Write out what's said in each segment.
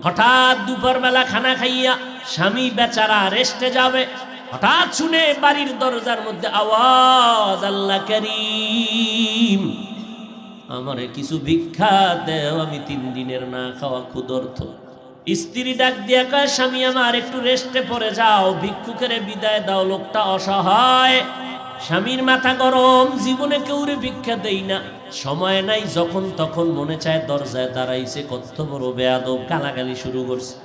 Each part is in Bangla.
হঠাৎ দুপুরবেলা খানা খাইয়া স্বামী বেচারা রেস্টে যাবে, হঠাৎ শুনে বাড়ির দরজার মধ্যে আওয়াজ, আল্লাহ করিম আমারে কিছু ভিক্ষা দেও, আমি 3 দিনের না খাওয়া ক্ষুধার্ত। স্ত্রী ডাক দিয়া কয়, স্বামী আমার একটু রেস্টে পড়ে যাও, ভিক্ষুকের বিদায় দাও, লোকটা অসহায়। স্বামীর মাথা গরম, জীবনে কেউরে ভিক্ষা দেই না, সময় নাই, যখন তখন মনে চায় দরজায় দাঁড়াইছে, কত বড় বেয়াদব, গালাগালি শুরু করছে।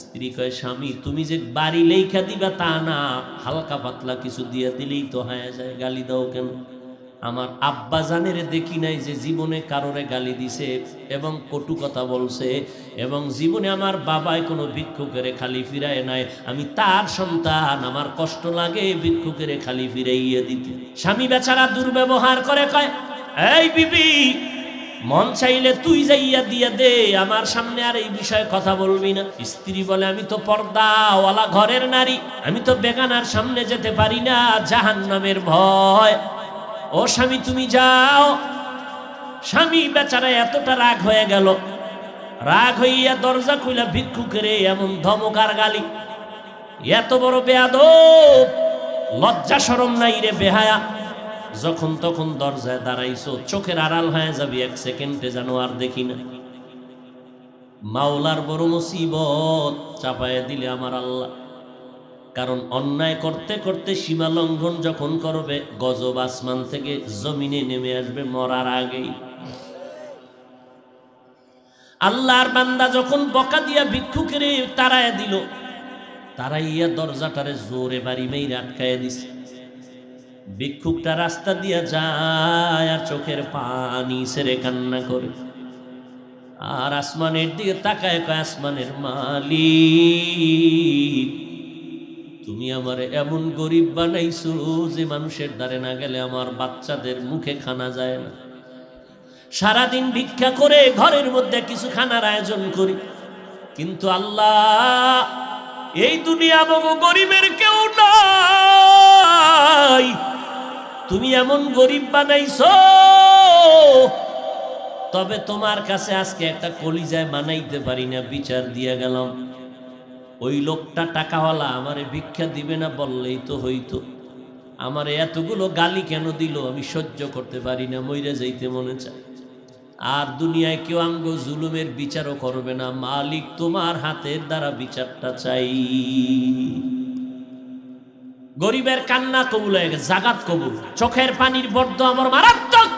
স্ত্রী কয়, স্বামী তুমি যে বাড়ি লেখা দিবা তা না, হালকা পাতলা কিছু দিয়ে দিলেই তো হয়ে যায়, গালি দাও কেন? আমার আব্বা জানের দেখি নাই যে জীবনে কারোরে গালি দিছে এবং কটু কথা বলছে, এবং জীবনে আমার বাবাই কোনো ভিক্ষুকেরে খালি ফিরায় নাই। আমি তার সন্তান, আমার কষ্ট লাগে ভিক্ষুকেরে খালি ফিরাইয়া দিতে। স্বামী বেচারা দুর্ব্যবহার করে, কয়, এই বিবি মন চাইলে তুই যাইয়া দিয়া দে, আমার সামনে আর এই বিষয়ে কথা বলবি না। স্ত্রী বলে, আমি তো পর্দাওয়ালা ঘরের নারী, আমি তো বেগানার সামনে যেতে পারি না, জাহান্নামের ভয়। ও স্বামী তুমি যাও। স্বামী বেচারা এতটা রাগ হয়ে গেল, রাগ হইয়া দরজা খুইলা ভিক্ষুকের এমন ধমকার গালি, এত বড় বেয়াদব, লজ্জা শরম নাই রে বেহায়া, যখন তখন দরজায় দাঁড়াইছো, চোখের আড়াল হয়ে যাবি 1 সেকেন্ডে যেন আর দেখি না। মাওলার বড় মুসিবত চাপায়া দিলে আমার আল্লাহ। কারণ অন্যায় করতে করতে সীমা লঙ্ঘন যখন করবে, গজব আসমান থেকে জমিনে নেমে আসবে মরার আগেই। আল্লাহর বান্দা যখন বকা দিয়া ভিক্ষুকের তাড়াইয়া দিল, তাড়াইয়া দরজাটারে জোরে বাড়ি মেরে আটকাইয়া দিছে। ভিক্ষুকটা রাস্তা দিয়া যায় আর চোখের পানি ছেড়ে কান্না করে, আর আসমানের দিকে তাকায়, কয়, আসমানের মালিক তুমি আমারে এমন গরিব বানাইছো যে মানুষের দ্বারে না গেলে আমার বাচ্চাদের মুখে খানা যায় না। সারাদিন ভিক্ষা করে ঘরের মধ্যে কিছু খানার আয়োজন করি, কিন্তু আল্লাহ এই দুনিয়া মগো গরিবের কেউ নাই, তুমি এমন গরিব বানাইছো। তবে তোমার কাছে আজকে একটা কলিজায় মানাইতে পারি না, বিচার দিয়া গেলাম। ওই লোকটা টাকাওয়ালা আমারে ভিক্ষা দিবে না বললেই তো হইতো, আমারে এতগুলো গালি কেন দিল আমি সহ্য করতে পারি না, মইরা যাইতে মনে চায়। আর দুনিয়ায় কেউ আমগো জুলুমের বিচারও করবে না, মালিক তোমার হাতের দ্বারা বিচারটা চাই। গরিবের কান্না কবুল হয়ে গেছে, জাগাত কবুল। চোখের পানির বর্দ আমার মারাত্মক,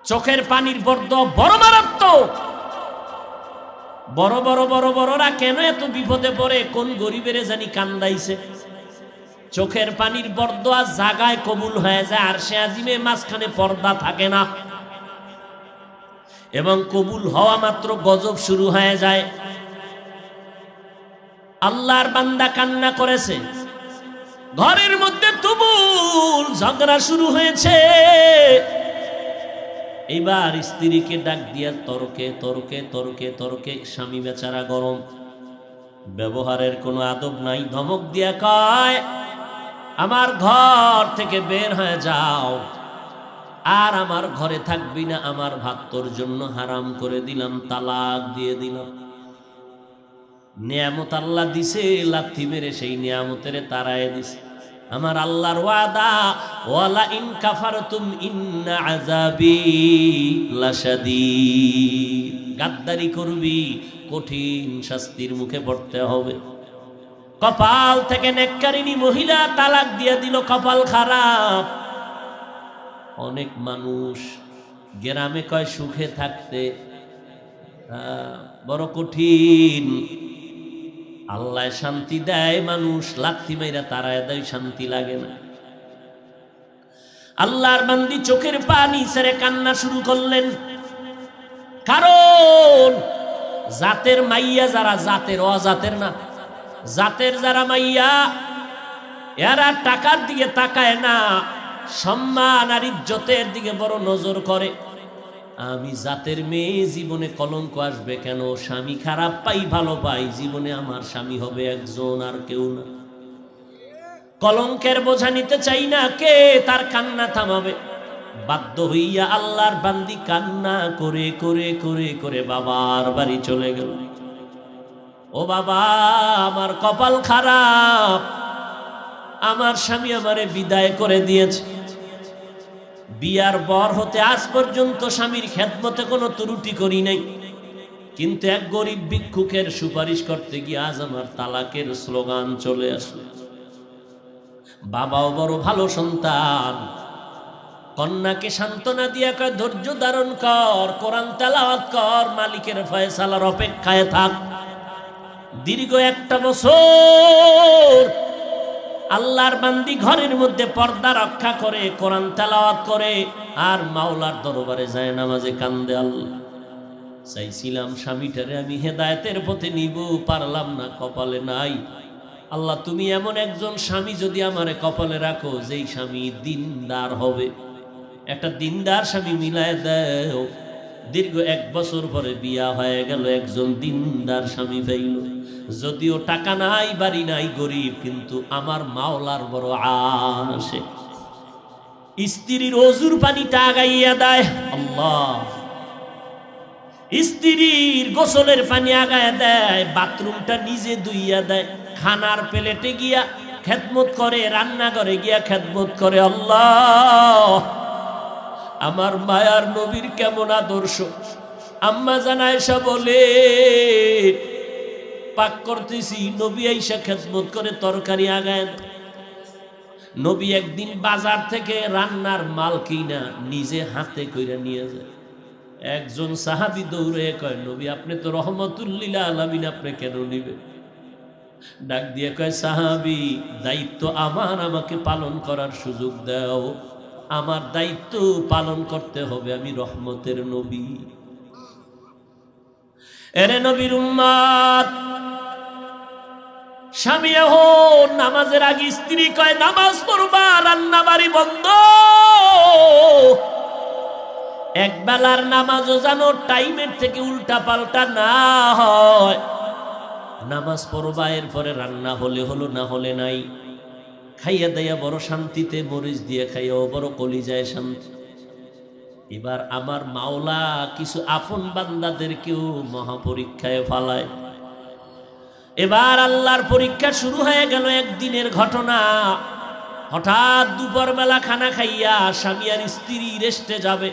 চোখের পানির বর্দ বড় মারাত্মক। বড় বড় বড় বড়রা কেন এত বিপদে পড়ে, কোন গরিবের জানি কান্দাইছে। চোখের পানির বরদোয়া জাগায় কবুল হয়ে যায়, আর সে আজিমে মাঝখানে পর্দা থাকে না, এবং কবুল হওয়া মাত্র গজব শুরু হয়ে যায়। আল্লাহর বান্দা কান্না করেছে, ঘরের মধ্যে তুমুল ঝগড়া শুরু হয়েছে। এবার স্ত্রীকে ডাক দিয়া তর্কে তর্কে তর্কে তর্কে, স্বামী বেচারা গরম, ব্যবহারের কোনো আদব নাই, ধমক দিয়া কয়, আমার ঘর থেকে বের হয়ে যাও, আর আমার ঘরে থাকবি না, আমার ভাত তোর জন্য হারাম করে দিলাম, তালাক দিয়ে দিলাম। নিয়ামত আল্লাহ দিছে, লাথি মেরে সেই নিয়ামতের তাড়ায় দিছে। আমার আল্লাহর ওয়াদা, ওয়ালা ইন কাফারতুম ইন্না আযাবি লাশাদীদ, গাদ্দারি করবি কঠিন শাস্তির মুখে পড়তে হবে। কপাল থেকে নেককারিনী মহিলা তালাক দিয়ে দিল, কপাল খারাপ। অনেক মানুষ গ্রামে কয় সুখে থাকতে, বড় কঠিন। আল্লাহ শান্তি দেয়, মানুষ লাথি মাইরা তারায় দেয়, শান্তি লাগে না। আল্লাহর বান্দি চোখের পানি ছেড়ে কান্না শুরু করলেন, কারণ জাতের মাইয়া যারা, জাতের অজাতের না, জাতের যারা মাইয়া, এরা টাকার দিকে তাকায় না, সম্মান আর ইজ্জতের দিকে বড় নজর করে। আমি জাতের মেয়ে, জীবনে কলঙ্ক আসবে কেন, স্বামী খারাপ পাই ভালো পাই, জীবনে আমার স্বামী হবে একজন আর কেউ না। কলঙ্কের বোঝা নিতে চাই না, কে তার কান্না থামাবে? বাধ্য হইয়া আল্লাহর বান্দি কান্না করে করে করে করে বাবার বাড়ি চলে গেল। ও বাবা, আমার কপাল খারাপ, আমার স্বামী আমারে বিদায় করে দিয়েছে। বিয়ার বর হতে আজ পর্যন্ত স্বামীর খেদমতে কোনো ত্রুটি করি নাই, কিন্তু এক গরিব ভিক্ষুকের সুপারিশ করতে গিয়ে আজ আমার তালাকের স্লোগান চলে আসলো। বাবাও বড় ভালো সন্তান, কন্যাকে সান্ত্বনা দিয়া কয় ধৈর্য ধারণ কর, কোরআন তেলাওয়াত কর, মালিকের ফয়সালার অপেক্ষায় থাক। দীর্ঘ 1টা বছর আল্লাহর বান্দি ঘরের মধ্যে পর্দা রক্ষা করে, কোরআন তেলাওয়াত করে, আর মাওলার দরবারে যায় নামাজে কান্দে। আল্লাহ, চাইছিলাম স্বামীটারে আমি হেদায়েতের পথে নিব, পারলাম না, কপালে নাই। আল্লাহ, তুমি এমন একজন স্বামী যদি আমারে কপালে রাখো, যেই স্বামী দিনদার হবে, একটা দিনদার স্বামী মিলায় দাও। দীর্ঘ 1 বছর পরে বিয়া হয়ে গেল, একজন দিনদার স্বামী পাইল। যদিও টাকা নাই, বাড়ি নাই, গরিব, কিন্তু আমার মাওলার বড় আশে। স্ত্রীর ওযুর পানিটা আগাইয়া দেয় আল্লাহ, স্ত্রীর গোসলের পানি আগাইয়া দেয়, বাথরুমটা নিজে ধুইয়া দেয়, খানার প্লেটে গিয়া খেদমত করে, রান্নাঘরে গিয়া খেদমত করে। আল্লাহ, আমার মায়ার নবীর কেমন আদর্শ। আম্মা জান আয়েশা বলে, পাক করতেছি, নবী আয়েশা খেদমত করে তরকারি আগায়। নবী একদিন বাজার থেকে রান্নার মাল কিনা নিজে হাতে কইরা নিয়ে যায়। একজন সাহাবী দৌড়ে কয়, নবী আপনি তো রহমাতুল লিল আলামিন, আপনি কেন নিবেন? ডাক দিয়ে কয়, সাহাবী, দায়িত্ব আমার, আমাকে পালন করার সুযোগ দাও, আমার দায়িত্ব পালন করতে হবে, আমি রহমতের নবী। এরে নবীর উম্মত, স্বামী এখন নামাজের আগে স্ত্রী কয় নামাজ পড়বা, রান্না বাড়ি বন্ধ। এক বেলার নামাজও যেন টাইমের থেকে উল্টা পাল্টা না হয়। নামাজ পড়বা, এরপরে রান্না হলে হলো, না হলে নাই। খাইয়া দাইয়া বড় শান্তিতে, মরিচ দিয়ে খাইয়াও বড় কলিজায় শান্তি। এবার আমার মাওলা কিছু আপন বান্দাদেরকেও মহাপরীক্ষায় ফালায়। এবার আল্লাহর পরীক্ষা শুরু হয়ে গেল। একদিনের ঘটনা, হঠাৎ দুপুর বেলা খানা খাইয়া স্বামী আর স্ত্রী রেস্টে যাবে,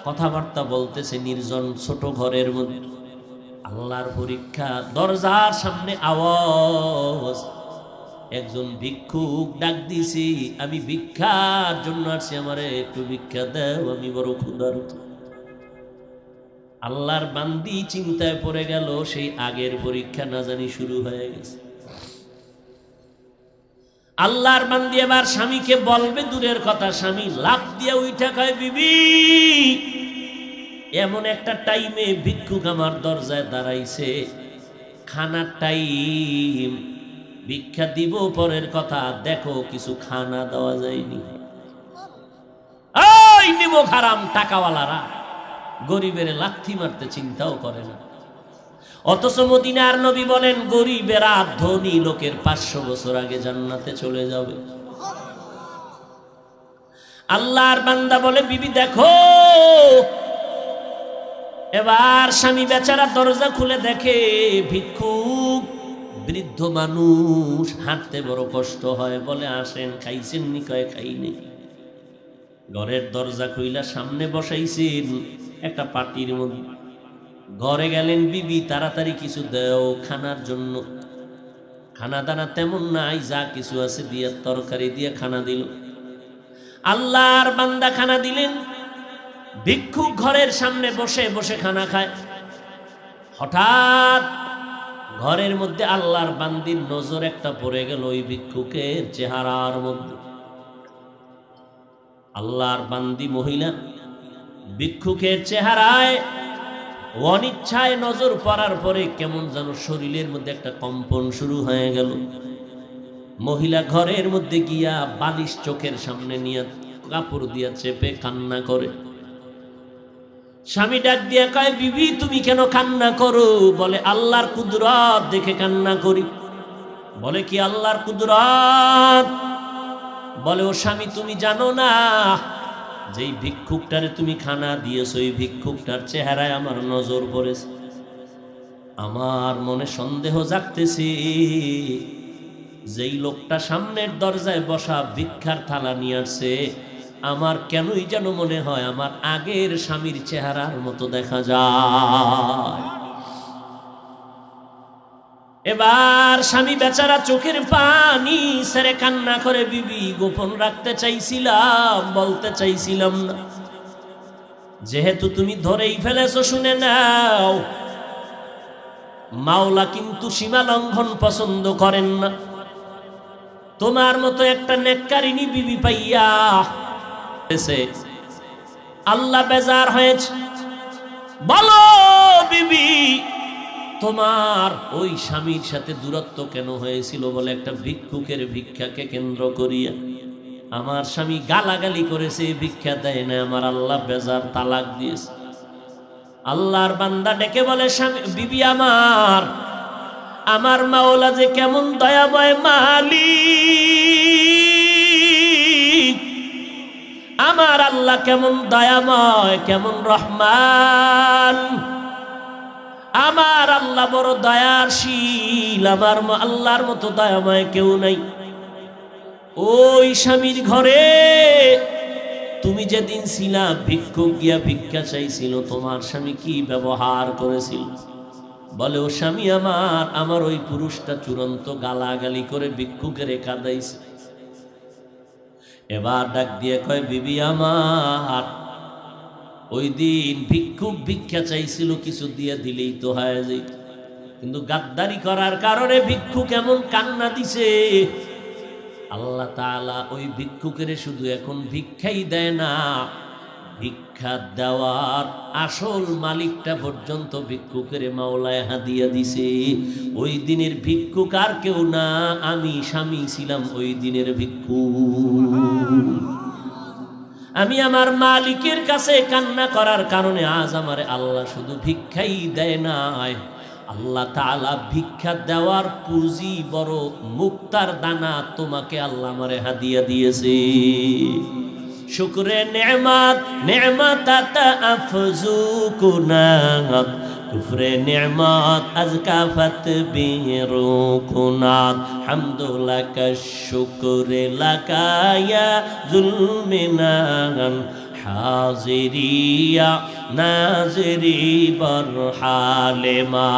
কথাবার্তা বলতেছে নির্জন ছোট ঘরের মধ্যে। আল্লাহর পরীক্ষা, দরজার সামনে আওয়াজ, একজন ভিক্ষুক ডাক দিছি, আমি ভিক্ষার জন্য আসছি, আমারে একটু ভিক্ষা দাও, আমি বড় ক্ষুধার্ত। আল্লাহর বান্দি চিন্তায় পড়ে গেল, সেই আগের পরীক্ষা না জানি শুরু হয়ে গেছে। আল্লাহর বান্দি এবার স্বামীকে বলবে দূরের কথা, স্বামী লাফ দিয়ে উঠা কয়, বিবি, এমন একটা টাইমে ভিক্ষুক আমার দরজায় দাঁড়াইছে, খানার টাইম, ভিক্ষা দিব পরের কথা, দেখো কিছু খানা দেওয়া যায়নি। ওই নিমক হারাম টাকাওয়ালারা গরিবের লাথি মারতে চিন্তাও করে না। অথচ মদিনার নবী বলেন, গরিবেরা ধনী লোকের 500 বছর আগে জান্নাতে চলে যাবে। আল্লাহর বান্দা বলে, বিবি দেখো। এবার স্বামী বেচারা দরজা খুলে দেখে ভিক্ষুক, বৃদ্ধ মানুষ, হাঁটতে বড় কষ্ট হয়। বলে, আসেন, খাইছেন নি? কয়, খাইনি। ঘরের দরজা খুইলা সামনে বসাইছেন একটা পাটির মধ্যে। ঘরে গেলেন, বিবি তাড়াতাড়ি কিছু দাও খানার জন্য। খানা দানা তেমন নাই, যা কিছু আছে দিয়ে তরকারি দিয়ে খানা দিল। আল্লাহর বান্দা খানা দিলেন, ভিক্ষুক ঘরের সামনে বসে বসে খানা খায়। হঠাৎ ঘরের মধ্যে আল্লাহর বান্দির নজর একটা পড়ে গেল ওই ভিক্ষুকের চেহারার মধ্যে। আল্লাহর বান্দি মহিলা ভিক্ষুকের চেহারায় অনিচ্ছায় নজর পড়ার পরে কেমন যেন শরীরের মধ্যে একটা কম্পন শুরু হয়ে গেল। মহিলা ঘরের মধ্যে গিয়া বালিশ চোখের সামনে নিয়ে কাপড় দিয়া চেপে কান্না করে। স্বামী ডাক দিয়া কয়, বিবি তুমি কেন কান্না করো? বলে, আল্লাহর কুদরত দেখে কান্না করি। বলে, কি আল্লাহর কুদরত? বলে, ও স্বামী তুমি জানো না, যেই ভিক্ষুকটারে তুমি খানা দিয়েছো ওই ভিক্ষুকটার চেহারায় আমার নজর পড়েছে। আমার মনে সন্দেহ জাগতেছে, যেই লোকটা সামনের দরজায় বসা ভিক্ষার থালা নিয়ে আসছে, আমার কেনই যেন মনে হয় আমার আগের স্বামীর চেহারার মতো দেখা যায়। এবার স্বামী বেচারা চোখের পানি ছেড়ে কান্না করে, বিবি গোপন রাখতে চাইছিলাম, বলতে চাইছিলাম না, যেহেতু তুমি ধরেই ফেলেছো শুনে নাও, মাওলা কিন্তু সীমা লঙ্ঘন পছন্দ করেন না। তোমার মতো একটা নেককারিনী বিবি পাইয়া আল্লাহ বেজার হয়েছে। বলো বিবি, তোমার ওই স্বামীর সাথে দূরত্ব কেন হয়েছিল? বলে একটা ভিক্ষুকের ভিক্ষাকে কেন্দ্র করিয়া আমার স্বামী গালাগালি করেছে, ভিক্ষা দেয় না, আমার আল্লাহ বেজার, তালাক দিয়েছে। আল্লাহর বান্দা ডেকে বলে, স্বামী বিবি আমার মাওলা যে কেমন দয়াময় মালিক, আমার আল্লাহ কেমন দয়াময়, কেমন রহমান, আমার আল্লাহ বড় দয়াশীল, আমার আল্লাহর মতো দয়াময় কেউ নাই। ওই স্বামীর ঘরে তুমি যেদিন ছিলা, ভিক্ষুক গিয়া ভিক্ষা চাইছিল, তোমার স্বামী কি ব্যবহার করেছিল? বলে, ও স্বামী আমার ওই পুরুষটা চূড়ান্ত গালাগালি করে ভিক্ষুকের কাঁদাইছে। এবার ডাক দিয়ে কয়, বিবি আমার, ওই দিন ভিক্ষুক ভিক্ষা চাইছিল, কিছু দিয়ে দিলেই তো হয়ে যেত, কিন্তু গাদ্দারি করার কারণে ভিক্ষুক এমন কান্না দিছে, আল্লাহ তাআলা ওই ভিক্ষুকের শুধু এখন ভিক্ষাই দেয় না, ভিক্ষা দেওয়ার আসল মালিকটা পর্যন্ত ভিক্ষুকের মাওলায় হাদিয়া দিছে। ওই দিনের ভিক্ষুক আর কেউ না, আমি স্বামী ছিলাম ওই দিনের ভিক্ষুক। আমি আমার মালিকের কাছে কান্না করার কারণে আজ আমারে আল্লাহ শুধু ভিক্ষাই দেয় নাই, আল্লাহ তাআলা ভিক্ষা দেওয়ার পুঁজি বড় মুক্তার দানা তোমাকে আল্লাহ আমারে হাদিয়া দিয়েছে। শুকরে নেমাত নেমাতাত আফজু কুনাত, কুফরে নেমাত আজকাফত বিরু কুনাত, হামদুলাকা শুকরে লাকায়া যুলমিনান, হাজিরিয়া নাজরি বরহালেমা।